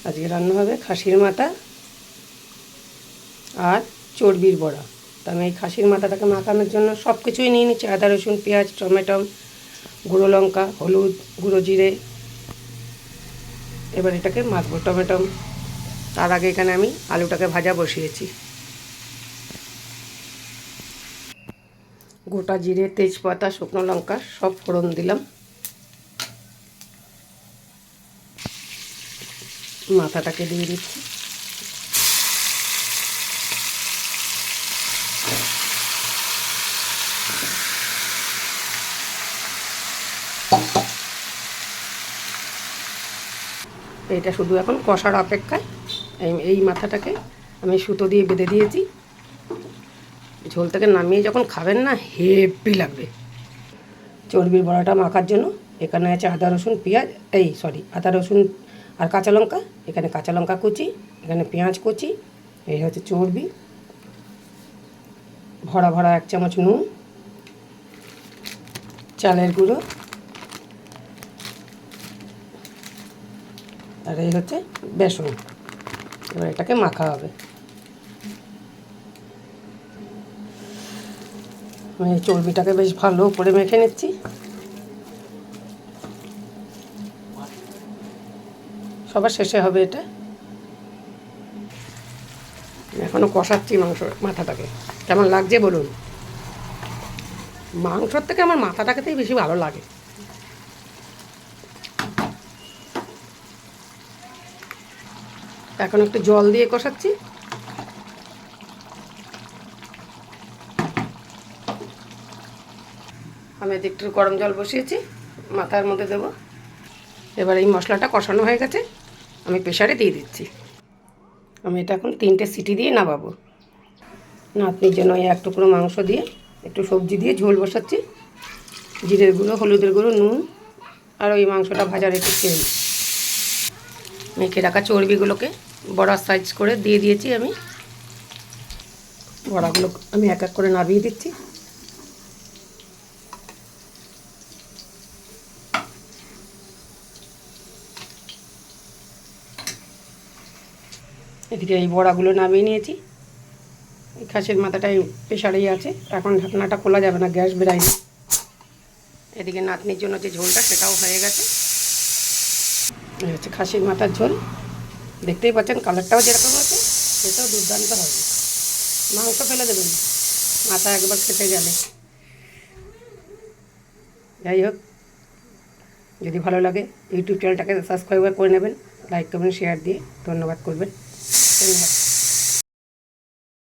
আজকে রান্না হবে খাসির মাথা আর চর্বির বড়া। তো আমি এই খাসির মাথাটাকে মাখানোর জন্য সব কিছুই নিয়ে নিচ্ছি, আদা রসুন পেঁয়াজ টমেটো গুঁড়ো লঙ্কা হলুদ গুঁড়ো জিরে। এবার এটাকে মাখবো টমেটো। তার আগে এখানে আমি আলুটাকে ভাজা বসিয়েছি। গোটা জিরে তেজপাতা শুকনো লঙ্কা সব ফোড়ন দিলাম। মাথাটাকে দিয়ে দিচ্ছি। এটা শুধু এখন কষার অপেক্ষায়। এই মাথাটাকে আমি সুতো দিয়ে বেঁধে দিয়েছি। ঝোল থেকে নামিয়ে যখন খাবেন না হেভি লাগবে। চর্বির বড়াটা মাখার জন্য এখানে আছে আদা রসুন পেঁয়াজ আদা রসুন আর কাঁচা লঙ্কা। এখানে কাঁচা লঙ্কা কুচি, এখানে পেঁয়াজ কুচি, এই হচ্ছে চর্বি, ভরা ভরা 1 চামচ নুন, চালের গুঁড়ো, আর এই হচ্ছে বেসন। এবার এটাকে মাখা হবে। আমি এই চর্বিটাকে বেশ ভালো করে মেখে নিচ্ছি। সবার শেষে হবে এটা। এখনও কষাচ্ছি মাথাটাকে। কেমন লাগছে বলুন? মাংসর থেকে আমার মাথাটাকেতেই বেশি ভালো লাগে। এখন একটু জল দিয়ে কষাচ্ছি। আমি একটু গরম জল বসিয়েছি, মাথার মধ্যে দেবো। এবার এই মশলাটা কষানো হয়ে গেছে, আমি প্রেসারে দিয়ে দিচ্ছি। আমি এটা এখন 3টে সিটি দিয়ে নামাবো। নাতনির জন্য ওই 1 টুকরো মাংস দিয়ে একটু সবজি দিয়ে ঝোল বসাচ্ছি। জিরের গুঁড়ো হলুদের গুঁড়ো নুন আর ওই মাংসটা ভাজার একটু তেল। মেখে রাখা চর্বিগুলোকে বড়ার সাইজ করে দিয়ে দিয়েছি আমি। বড়াগুলো আমি এক এক করে নামিয়ে দিচ্ছি। এদিকে এই বড়াগুলো নামিয়ে নিয়েছি। এই খাসির মাথাটাই প্রেশারেই আছে, এখন ঢাকনাটা খোলা যাবে না, গ্যাস বেরায়নি। এদিকে নাতনির জন্য যে ঝোলটা সেটাও হয়ে গেছে। এই হচ্ছে খাসির মাথার ঝোল। দেখতেই পাচ্ছেন কালারটাও যেরকম আছে সেটাও দুর্দান্ত হবে। মাংস ফেলে দেবেন মাথা একবার খেতে গেলে। যাই হোক, যদি ভালো লাগে ইউটিউব চ্যানেলটাকে সাবস্ক্রাইব করে নেবেন, লাইক কমেন্ট শেয়ার দিয়ে ধন্যবাদ করবেন। ধন্যবাদ।